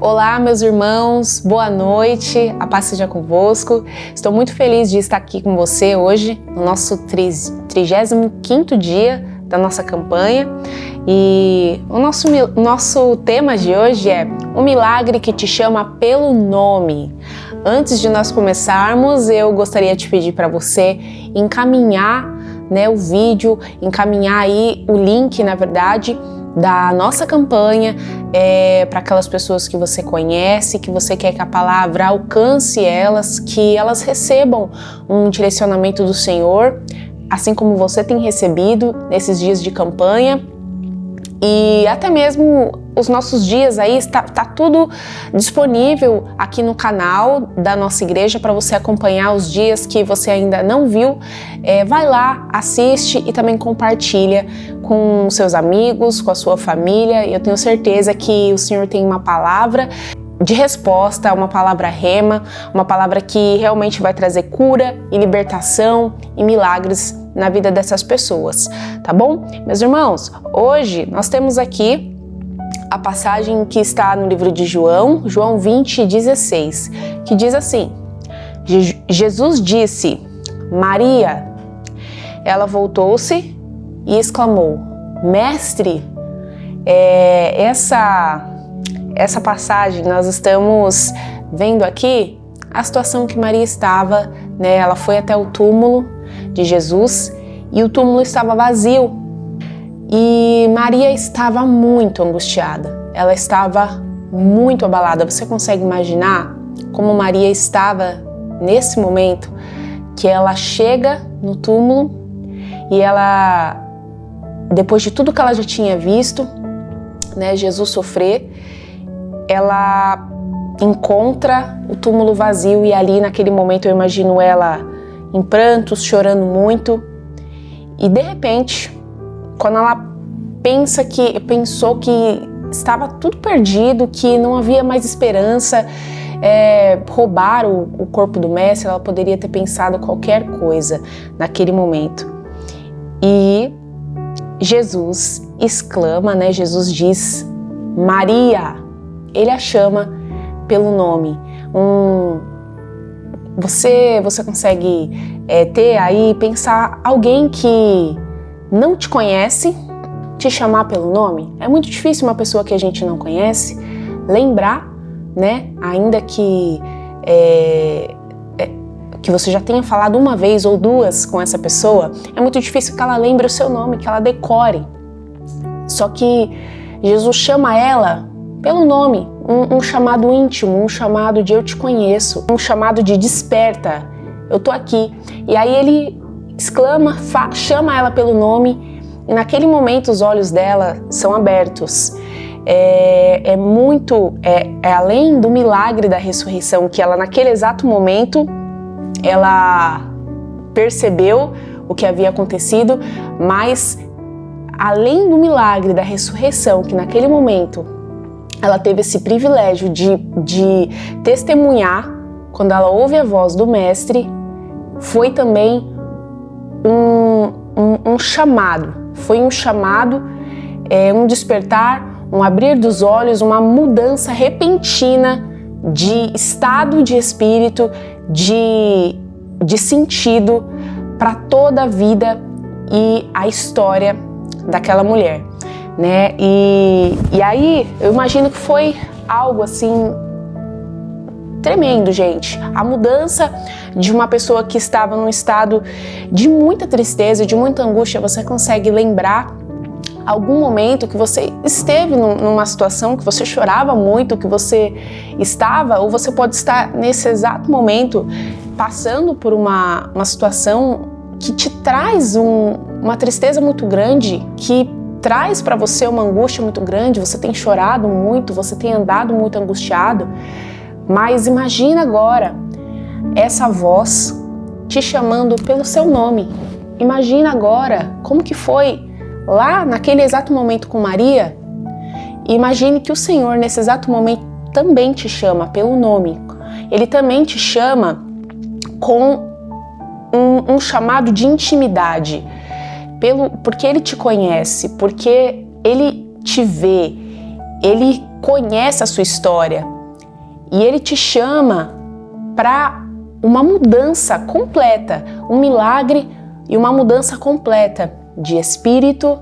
Olá, meus irmãos, boa noite, a paz seja convosco. Estou muito feliz de estar aqui com você hoje, no nosso 35º dia da nossa campanha. E o nosso tema de hoje é o milagre que te chama pelo nome. Antes de nós começarmos, eu gostaria de pedir para você encaminhar, o vídeo, encaminhar aí o link, na verdade, da nossa campanha para aquelas pessoas que você conhece, que você quer que a palavra alcance elas, que elas recebam um direcionamento do Senhor, assim como você tem recebido nesses dias de campanha. E até mesmo os nossos dias aí, tá tudo disponível aqui no canal da nossa igreja para você acompanhar os dias que você ainda não viu. Vai lá, assiste e também compartilha com seus amigos, com a sua família. Eu tenho certeza que o Senhor tem uma palavra de resposta, uma palavra rema, uma palavra que realmente vai trazer cura e libertação e milagres na vida dessas pessoas, tá bom? Meus irmãos, hoje nós temos aqui a passagem que está no livro de João 20:16, que diz assim: Jesus disse, Maria. Ela voltou-se e exclamou, Mestre. Essa passagem nós estamos vendo aqui a situação que Maria estava, ela foi até o túmulo de Jesus e o túmulo estava vazio e Maria estava muito angustiada, ela estava muito abalada. Você consegue imaginar como Maria estava nesse momento que ela chega no túmulo e ela, depois de tudo que ela já tinha visto, Jesus sofrer, ela encontra o túmulo vazio e ali naquele momento eu imagino ela em prantos, chorando muito. E de repente, quando ela pensou que estava tudo perdido, que não havia mais esperança, roubar o corpo do mestre, ela poderia ter pensado qualquer coisa naquele momento. E Jesus exclama, Jesus diz, Maria. Ele a chama pelo nome. Você consegue ter aí, pensar alguém que não te conhece, te chamar pelo nome? É muito difícil uma pessoa que a gente não conhece lembrar, ainda que você já tenha falado uma vez ou duas com essa pessoa, é muito difícil que ela lembre o seu nome, que ela decore. Só que Jesus chama ela pelo nome, um chamado íntimo, um chamado de eu te conheço, um chamado de desperta, eu tô aqui. E aí ele exclama, chama ela pelo nome e naquele momento os olhos dela são abertos. É além do milagre da ressurreição, que ela naquele exato momento, ela percebeu o que havia acontecido, mas além do milagre da ressurreição, que naquele momento ela teve esse privilégio de testemunhar, quando ela ouve a voz do mestre, foi também um chamado, um despertar, um abrir dos olhos, uma mudança repentina de estado de espírito, de sentido para toda a vida e a história daquela mulher. E aí eu imagino que foi algo assim tremendo, gente. A mudança de uma pessoa que estava num estado de muita tristeza, de muita angústia. Você consegue lembrar algum momento que você esteve numa situação que você chorava muito, que você estava, ou você pode estar nesse exato momento passando por uma situação que te traz uma tristeza muito grande, que traz para você uma angústia muito grande, você tem chorado muito, você tem andado muito angustiado, mas imagina agora essa voz te chamando pelo seu nome. Imagina agora como que foi lá naquele exato momento com Maria. E imagine que o Senhor nesse exato momento também te chama pelo nome. Ele também te chama com um chamado de intimidade. Porque Ele te conhece, porque Ele te vê, Ele conhece a sua história e Ele te chama para uma mudança completa, um milagre e uma mudança completa de espírito,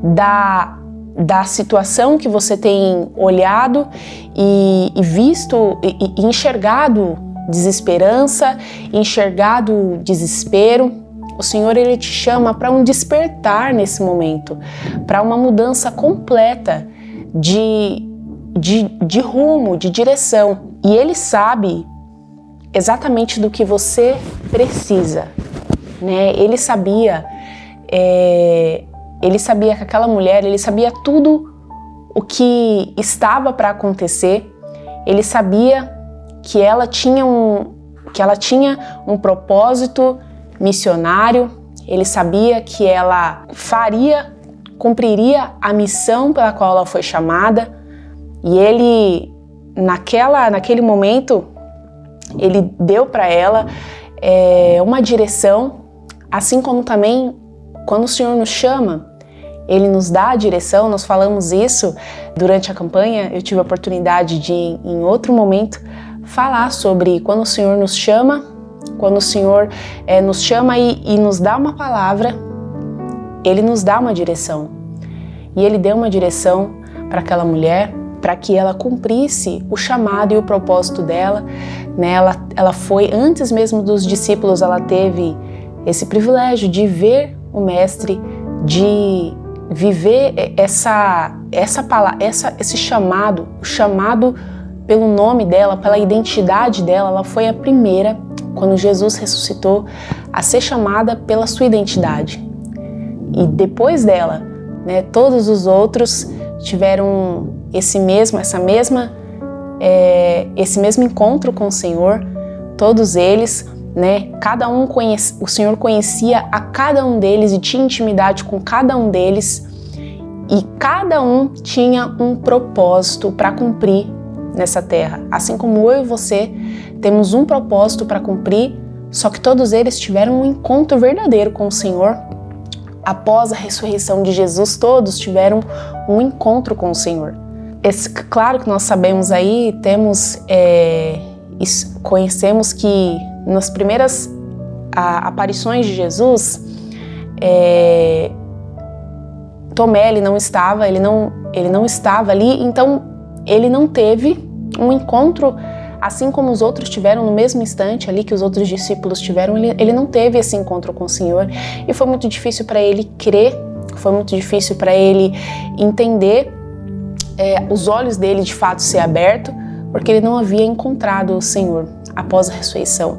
da situação que você tem olhado e visto e enxergado desesperança, enxergado desespero. O Senhor, Ele te chama para um despertar nesse momento, para uma mudança completa de rumo, de direção. E Ele sabe exatamente do que você precisa, né? Ele sabia que aquela mulher, Ele sabia tudo o que estava para acontecer. Ele sabia que ela tinha um propósito missionário. Ele sabia que ela cumpriria a missão pela qual ela foi chamada. E Ele, naquele momento, Ele deu para ela uma direção, assim como também quando o Senhor nos chama, Ele nos dá a direção. Nós falamos isso durante a campanha. Eu tive a oportunidade de, em outro momento, falar sobre quando o Senhor nos chama, e nos dá uma palavra, Ele nos dá uma direção. E Ele deu uma direção para aquela mulher, para que ela cumprisse o chamado e o propósito dela, né? Ela foi, antes mesmo dos discípulos, ela teve esse privilégio de ver o Mestre, de viver esse chamado, o chamado pelo nome dela, pela identidade dela. Ela foi a primeira, quando Jesus ressuscitou, a ser chamada pela sua identidade. E depois dela, né, todos os outros tiveram esse mesmo encontro com o Senhor. Todos eles, né, o Senhor conhecia a cada um deles e tinha intimidade com cada um deles, e cada um tinha um propósito para cumprir nessa terra. Assim como eu e você temos um propósito para cumprir, só que todos eles tiveram um encontro verdadeiro com o Senhor. Após a ressurreição de Jesus, todos tiveram um encontro com o Senhor. Claro que nós sabemos aí, conhecemos que nas primeiras aparições de Jesus, Tomé, ele não estava ali, então ele não teve um encontro assim como os outros tiveram no mesmo instante ali que os outros discípulos tiveram. Ele não teve esse encontro com o Senhor, e foi muito difícil para ele crer, foi muito difícil para ele entender, os olhos dele de fato ser abertos, porque ele não havia encontrado o Senhor após a ressurreição.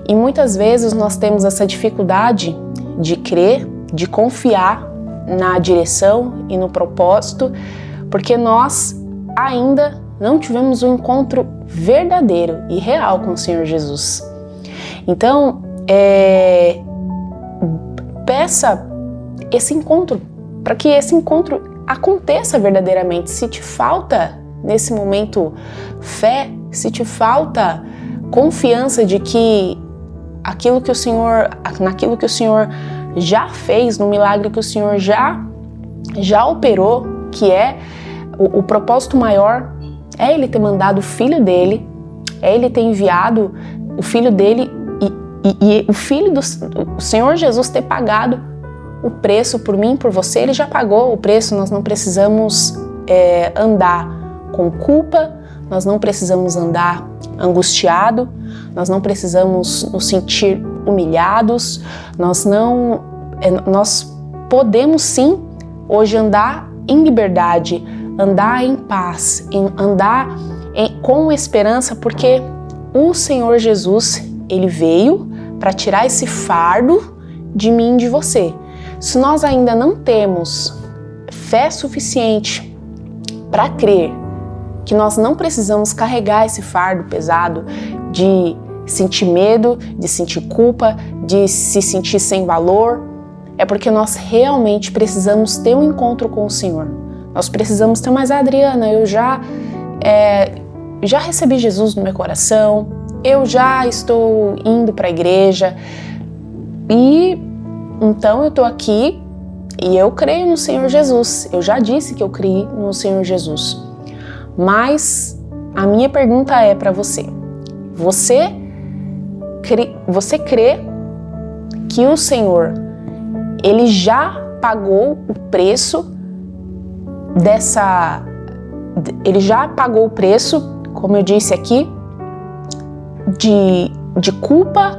E muitas vezes nós temos essa dificuldade de crer, de confiar na direção e no propósito, porque nós ainda não tivemos um encontro verdadeiro e real com o Senhor Jesus. Então, peça esse encontro, para que esse encontro aconteça verdadeiramente. Se te falta nesse momento fé, se te falta confiança de que naquilo que o Senhor já fez, no milagre que o Senhor já operou, que é o propósito maior, é Ele ter mandado o Filho dele, é Ele ter enviado o Filho dele e o Senhor Jesus ter pagado o preço por mim, por você. Ele já pagou o preço. Nós não precisamos andar com culpa, nós não precisamos andar angustiado, nós não precisamos nos sentir humilhados, nós podemos sim hoje andar em liberdade, andar em paz, andar com esperança, porque o Senhor Jesus, Ele veio para tirar esse fardo de mim e de você. Se nós ainda não temos fé suficiente para crer que nós não precisamos carregar esse fardo pesado de sentir medo, de sentir culpa, de se sentir sem valor, é porque nós realmente precisamos ter um encontro com o Senhor. Nós precisamos ter, mas Adriana, eu já recebi Jesus no meu coração, eu já estou indo para a igreja, e então eu estou aqui e eu creio no Senhor Jesus. Eu já disse que eu criei no Senhor Jesus. Mas a minha pergunta é para você. Você crê que o Senhor, Ele já pagou o preço Ele já pagou o preço, como eu disse aqui, de culpa,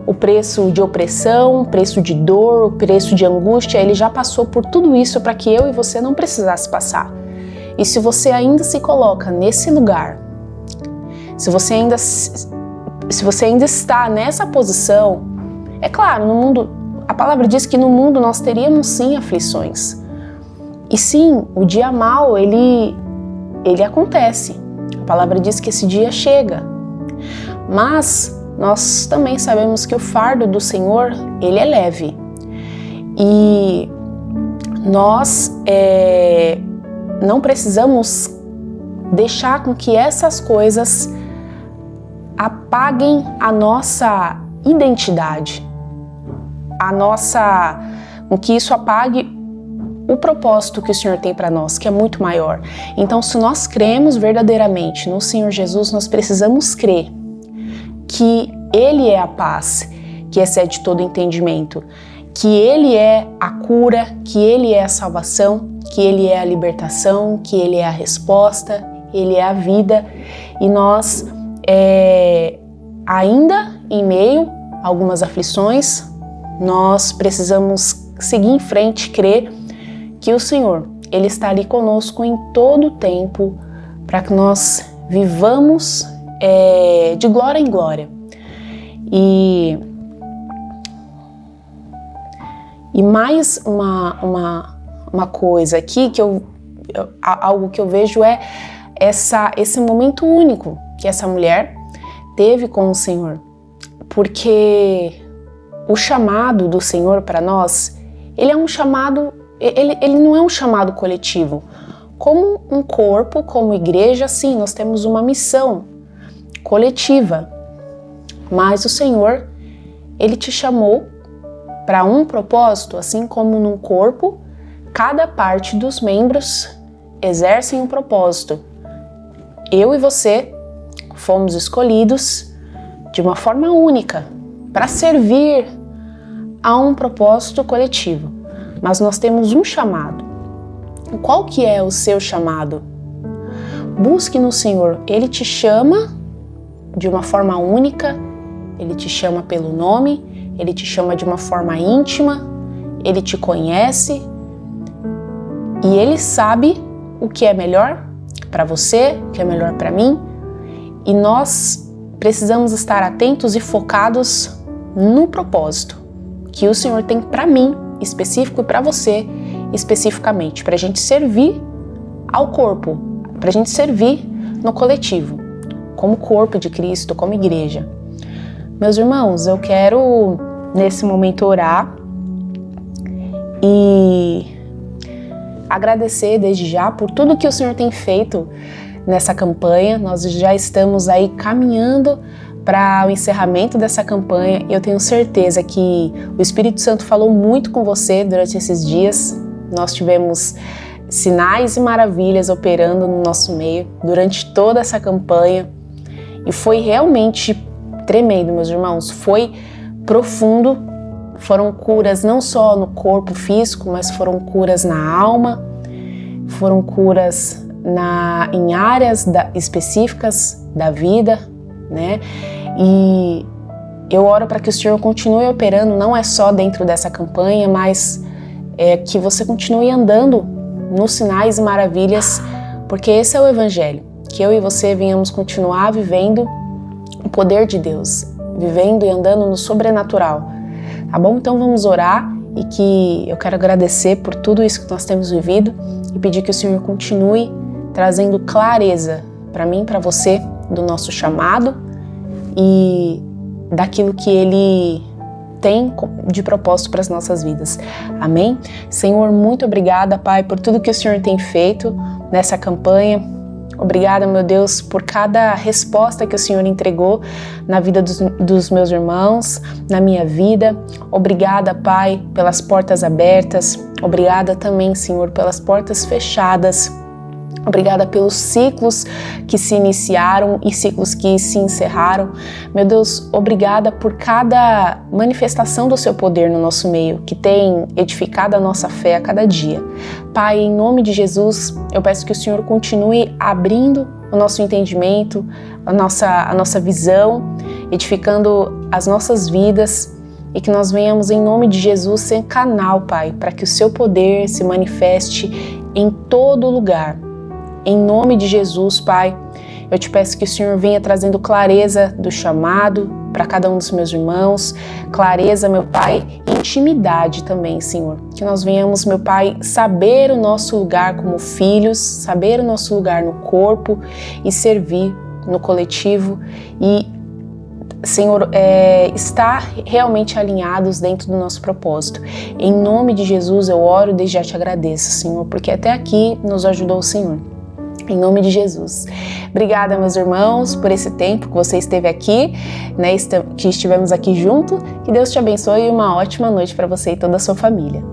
o preço de opressão, o preço de dor, o preço de angústia. Ele já passou por tudo isso para que eu e você não precisasse passar. E se você ainda se coloca nesse lugar, se você ainda está nessa posição, é claro, no mundo, a palavra diz que no mundo nós teríamos sim aflições. E sim, o dia mau, ele acontece. A palavra diz que esse dia chega. Mas nós também sabemos que o fardo do Senhor, ele é leve. E nós não precisamos deixar com que essas coisas apaguem a nossa identidade, com que isso apague o propósito que o Senhor tem para nós, que é muito maior. Então, se nós cremos verdadeiramente no Senhor Jesus, nós precisamos crer que Ele é a paz, que excede todo entendimento, que Ele é a cura, que Ele é a salvação, que Ele é a libertação, que Ele é a resposta, Ele é a vida. E nós, ainda em meio a algumas aflições, nós precisamos seguir em frente, crer que o Senhor, Ele está ali conosco em todo o tempo, para que nós vivamos de glória em glória. E mais uma coisa aqui, algo que eu vejo é esse momento único que essa mulher teve com o Senhor. Porque o chamado do Senhor para nós, ele é um chamado, ele não é um chamado coletivo. Como um corpo, como igreja, sim, nós temos uma missão coletiva. Mas o Senhor, Ele te chamou para um propósito, assim como num corpo, cada parte dos membros exercem um propósito. Eu e você fomos escolhidos de uma forma única para servir a um propósito coletivo. Mas nós temos um chamado. Qual que é o seu chamado? Busque no Senhor. Ele te chama de uma forma única, Ele te chama pelo nome, Ele te chama de uma forma íntima, Ele te conhece e Ele sabe o que é melhor para você, o que é melhor para mim, e nós precisamos estar atentos e focados no propósito que o Senhor tem para mim, específico, e para você, especificamente, para a gente servir ao corpo, para a gente servir no coletivo, como corpo de Cristo, como igreja. Meus irmãos, eu quero nesse momento orar e agradecer desde já por tudo que o Senhor tem feito nessa campanha. Nós já estamos aí caminhando para o encerramento dessa campanha. Eu tenho certeza que o Espírito Santo falou muito com você durante esses dias. Nós tivemos sinais e maravilhas operando no nosso meio durante toda essa campanha e foi realmente tremendo, meus irmãos. Foi profundo. Foram curas não só no corpo físico, mas foram curas na alma, foram curas em áreas específicas da vida, né? E eu oro para que o Senhor continue operando, não é só dentro dessa campanha, mas que você continue andando nos sinais e maravilhas, porque esse é o Evangelho, que eu e você venhamos continuar vivendo o poder de Deus, vivendo e andando no sobrenatural, tá bom? Então vamos orar e que eu quero agradecer por tudo isso que nós temos vivido e pedir que o Senhor continue trazendo clareza para mim, para você, do nosso chamado e daquilo que Ele tem de propósito para as nossas vidas. Amém? Senhor, muito obrigada, Pai, por tudo que o Senhor tem feito nessa campanha. Obrigada, meu Deus, por cada resposta que o Senhor entregou na vida dos meus irmãos, na minha vida. Obrigada, Pai, pelas portas abertas. Obrigada também, Senhor, pelas portas fechadas. Obrigada pelos ciclos que se iniciaram e ciclos que se encerraram. Meu Deus, obrigada por cada manifestação do seu poder no nosso meio, que tem edificado a nossa fé a cada dia. Pai, em nome de Jesus, eu peço que o Senhor continue abrindo o nosso entendimento, a nossa visão, edificando as nossas vidas, e que nós venhamos, em nome de Jesus, ser canal, Pai, para que o seu poder se manifeste em todo lugar. Em nome de Jesus, Pai, eu te peço que o Senhor venha trazendo clareza do chamado para cada um dos meus irmãos, clareza, meu Pai, e intimidade também, Senhor. Que nós venhamos, meu Pai, saber o nosso lugar como filhos, saber o nosso lugar no corpo e servir no coletivo e, Senhor, estar realmente alinhados dentro do nosso propósito. Em nome de Jesus eu oro e desde já te agradeço, Senhor, porque até aqui nos ajudou o Senhor. Em nome de Jesus. Obrigada, meus irmãos, por esse tempo que você esteve aqui, né, que estivemos aqui junto. Que Deus te abençoe e uma ótima noite para você e toda a sua família.